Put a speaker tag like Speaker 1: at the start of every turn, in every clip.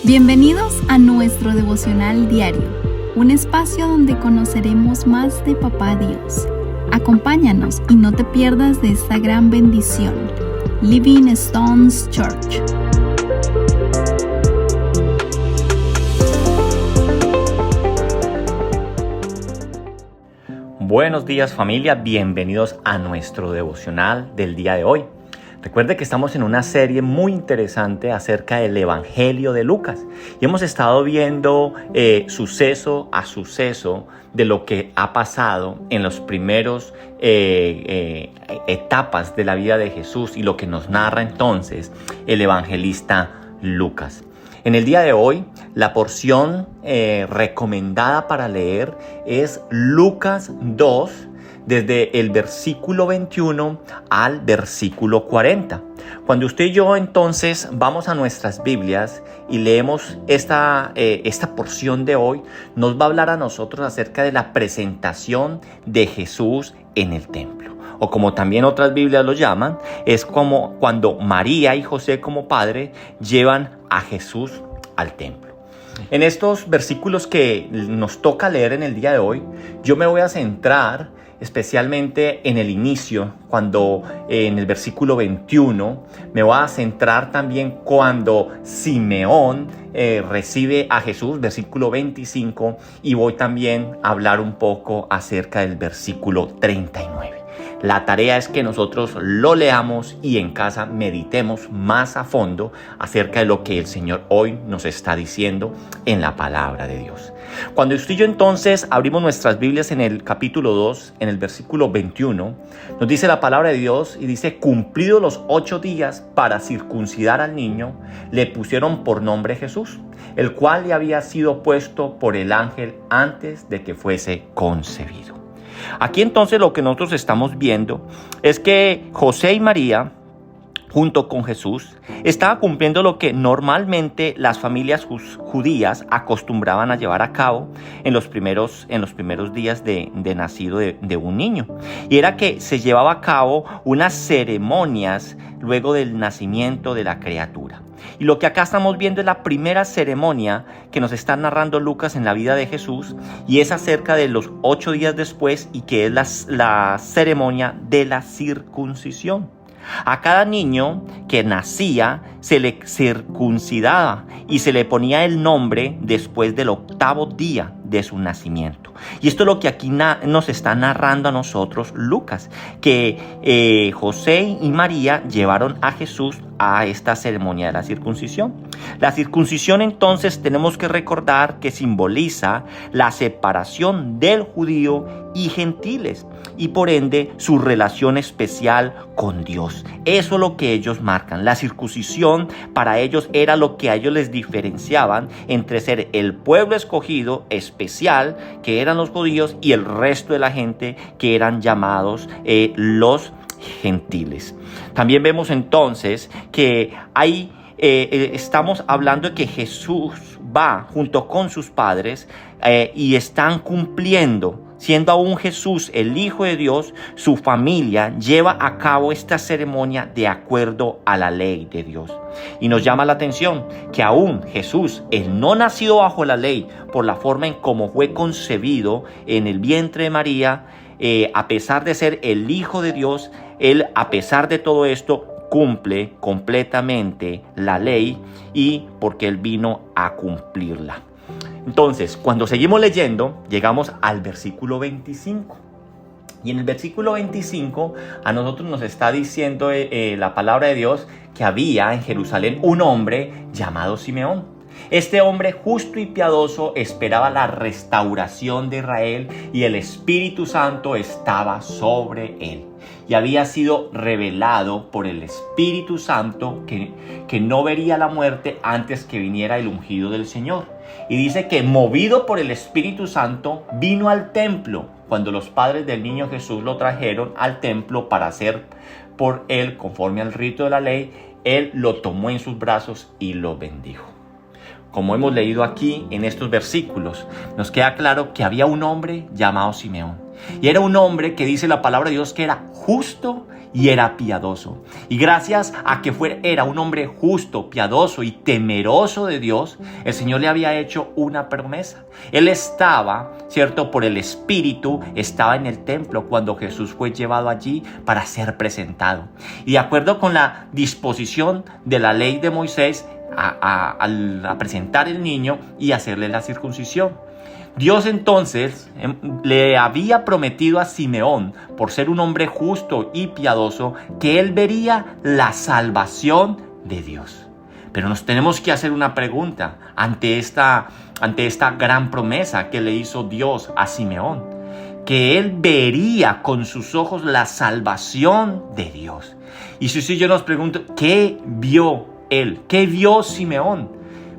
Speaker 1: Bienvenidos a nuestro devocional diario, un espacio donde conoceremos más de Papá Dios. Acompáñanos y no te pierdas de esta gran bendición. Living Stones Church.
Speaker 2: Buenos días familia, bienvenidos a nuestro devocional del día de hoy. Recuerde que estamos en una serie muy interesante acerca del Evangelio de Lucas y hemos estado viendo suceso a suceso de lo que ha pasado en los primeros etapas de la vida de Jesús y lo que nos narra entonces el evangelista Lucas. En el día de hoy, la porción recomendada para leer es Lucas 2, desde el versículo 21 al versículo 40. Cuando usted y yo entonces vamos a nuestras Biblias y leemos esta porción de hoy, nos va a hablar a nosotros acerca de la presentación de Jesús en el templo. O como también otras Biblias lo llaman, es como cuando María y José como padre llevan a Jesús al templo. En estos versículos que nos toca leer en el día de hoy, yo me voy a centrar especialmente en el inicio, cuando en el versículo 21, me voy a centrar también cuando Simeón recibe a Jesús, versículo 25, y voy también a hablar un poco acerca del versículo 39. La tarea es que nosotros lo leamos y en casa meditemos más a fondo acerca de lo que el Señor hoy nos está diciendo en la palabra de Dios. Cuando usted y yo entonces abrimos nuestras Biblias en el capítulo 2, en el versículo 21, nos dice la palabra de Dios y dice: cumplidos los 8 días para circuncidar al niño, le pusieron por nombre Jesús, el cual le había sido puesto por el ángel antes de que fuese concebido. Aquí entonces lo que nosotros estamos viendo es que José y María, junto con Jesús, estaba cumpliendo lo que normalmente las familias judías acostumbraban a llevar a cabo en los primeros días de nacido de un niño. Y era que se llevaba a cabo unas ceremonias luego del nacimiento de la criatura. Y lo que acá estamos viendo es la primera ceremonia que nos está narrando Lucas en la vida de Jesús, y es acerca de los 8 días después, y que es la ceremonia de la circuncisión. A cada niño que nacía se le circuncidaba y se le ponía el nombre después del 8º día de su nacimiento. Y esto es lo que aquí nos está narrando a nosotros Lucas, que José y María llevaron a Jesús a esta ceremonia de la circuncisión. La circuncisión entonces tenemos que recordar que simboliza la separación del judío y gentiles, y por ende su relación especial con Dios. Eso es lo que ellos marcan. La circuncisión para ellos era lo que a ellos les diferenciaban entre ser el pueblo escogido especial, que eran los judíos, y el resto de la gente, que eran llamados los gentiles. También vemos entonces que ahí estamos hablando de que Jesús va junto con sus padres y están cumpliendo. Siendo aún Jesús el Hijo de Dios, su familia lleva a cabo esta ceremonia de acuerdo a la ley de Dios. Y nos llama la atención que aún Jesús, el no nacido bajo la ley, por la forma en cómo fue concebido en el vientre de María, a pesar de ser el Hijo de Dios, él, a pesar de todo esto, cumple completamente la ley, y porque él vino a cumplirla. Entonces, cuando seguimos leyendo, llegamos al versículo 25. Y en el versículo 25 a nosotros nos está diciendo la palabra de Dios que había en Jerusalén un hombre llamado Simeón. Este hombre justo y piadoso esperaba la restauración de Israel, y el Espíritu Santo estaba sobre él. Y había sido revelado por el Espíritu Santo que no vería la muerte antes que viniera el ungido del Señor. Y dice que, movido por el Espíritu Santo, vino al templo cuando los padres del niño Jesús lo trajeron al templo para hacer por él conforme al rito de la ley. Él lo tomó en sus brazos y lo bendijo. Como hemos leído aquí en estos versículos, nos queda claro que había un hombre llamado Simeón. Y era un hombre que dice la palabra de Dios que era justo y era piadoso. Y gracias a que era un hombre justo, piadoso y temeroso de Dios, el Señor le había hecho una promesa. Él estaba, ¿cierto? Por el Espíritu, estaba en el templo cuando Jesús fue llevado allí para ser presentado. Y de acuerdo con la disposición de la ley de Moisés, a presentar el niño y hacerle la circuncisión. Dios entonces le había prometido a Simeón, por ser un hombre justo y piadoso, que él vería la salvación de Dios. Pero nos tenemos que hacer una pregunta ante esta gran promesa que le hizo Dios a Simeón, que él vería con sus ojos la salvación de Dios. Y si yo nos pregunto, ¿qué vio él? ¿Qué vio Simeón?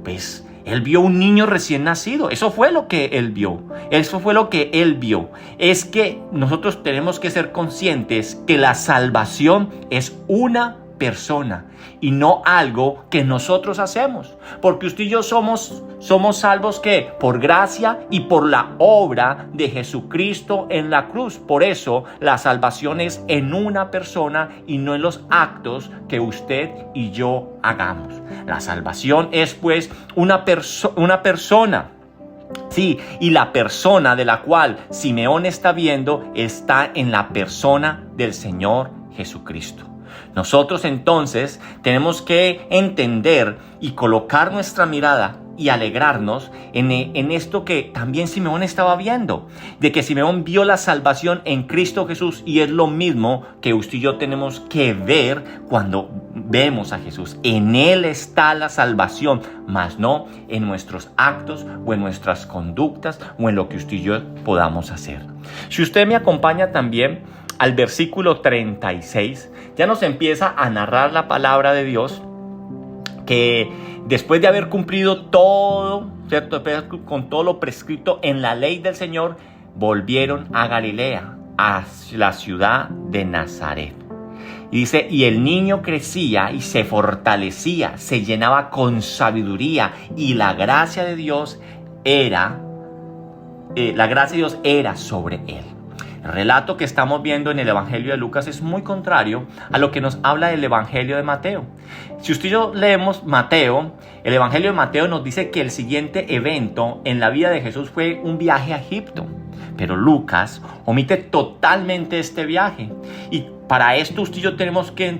Speaker 2: Pues él vio un niño recién nacido. Eso fue lo que él vio. Eso fue lo que él vio. Es que nosotros tenemos que ser conscientes que la salvación es una persona y no algo que nosotros hacemos. Porque usted y yo somos salvos ¿qué? Por gracia y por la obra de Jesucristo en la cruz. Por eso la salvación es en una persona y no en los actos que usted y yo hagamos. La salvación es pues una persona. Sí, y la persona de la cual Simeón está viendo está en la persona del Señor Jesucristo. Nosotros entonces tenemos que entender y colocar nuestra mirada y alegrarnos en esto que también Simeón estaba viendo, de que Simeón vio la salvación en Cristo Jesús, y es lo mismo que usted y yo tenemos que ver cuando vemos a Jesús. En Él está la salvación, mas no en nuestros actos o en nuestras conductas o en lo que usted y yo podamos hacer. Si usted me acompaña también al versículo 36, ya nos empieza a narrar la palabra de Dios, que después de haber cumplido todo, ¿cierto? Con todo lo prescrito en la ley del Señor, volvieron a Galilea, a la ciudad de Nazaret. Y dice, y el niño crecía y se fortalecía, se llenaba con sabiduría, y la gracia de Dios era sobre él. El relato que estamos viendo en el Evangelio de Lucas es muy contrario a lo que nos habla el Evangelio de Mateo. Si usted y yo leemos Mateo, el Evangelio de Mateo nos dice que el siguiente evento en la vida de Jesús fue un viaje a Egipto. Pero Lucas omite totalmente este viaje. Y para esto usted y yo tenemos que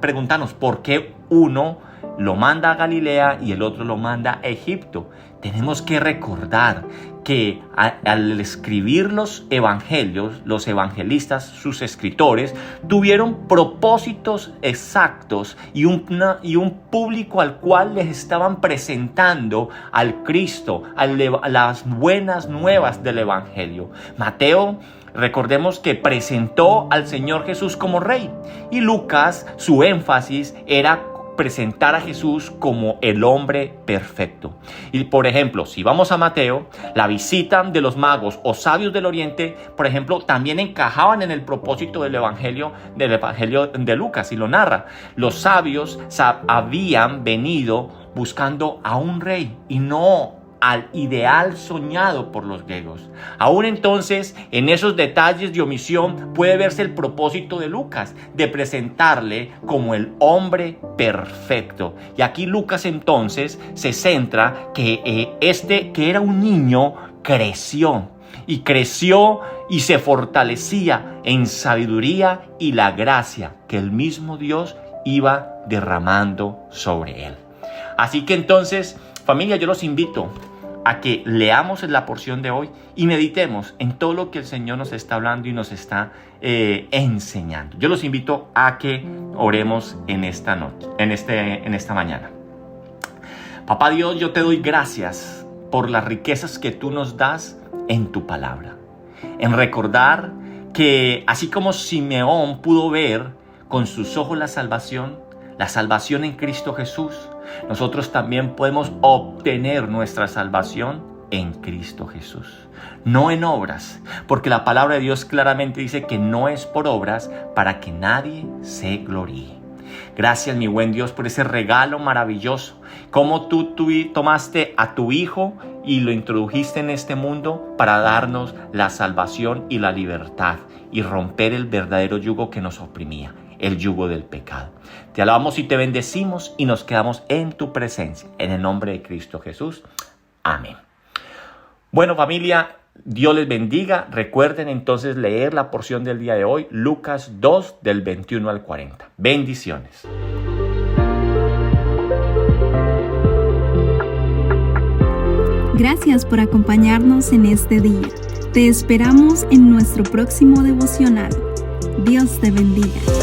Speaker 2: preguntarnos por qué uno lo manda a Galilea y el otro lo manda a Egipto. Tenemos que recordar que al escribir los evangelios, los evangelistas, sus escritores, tuvieron propósitos exactos y un público al cual les estaban presentando al Cristo, a las buenas nuevas del evangelio. Mateo, recordemos que presentó al Señor Jesús como rey, y Lucas, su énfasis era presentar a Jesús como el hombre perfecto. Y por ejemplo, si vamos a Mateo, la visita de los magos o sabios del oriente, por ejemplo, también encajaban en el propósito del evangelio de Lucas, y lo narra. Los sabios habían venido buscando a un rey y no al ideal soñado por los griegos. Aún entonces, en esos detalles de omisión puede verse el propósito de Lucas, de presentarle como el hombre perfecto. Y aquí Lucas entonces se centra que que era un niño, creció y se fortalecía en sabiduría y la gracia que el mismo Dios iba derramando sobre él. Así que entonces, familia, yo los invito a que leamos la porción de hoy y meditemos en todo lo que el Señor nos está hablando y nos está enseñando. Yo los invito a que oremos en esta noche, en esta mañana. Papá Dios, yo te doy gracias por las riquezas que tú nos das en tu palabra. En recordar que así como Simeón pudo ver con sus ojos la salvación en Cristo Jesús, nosotros también podemos obtener nuestra salvación en Cristo Jesús. No en obras, porque la palabra de Dios claramente dice que no es por obras para que nadie se gloríe. Gracias, mi buen Dios, por ese regalo maravilloso. Cómo tú tomaste a tu Hijo y lo introdujiste en este mundo para darnos la salvación y la libertad y romper el verdadero yugo que nos oprimía, el yugo del pecado. Te alabamos y te bendecimos y nos quedamos en tu presencia. En el nombre de Cristo Jesús. Amén. Bueno, familia, Dios les bendiga. Recuerden entonces leer la porción del día de hoy, Lucas 2, del 21 al 40. Bendiciones.
Speaker 1: Gracias por acompañarnos en este día. Te esperamos en nuestro próximo devocional. Dios te bendiga.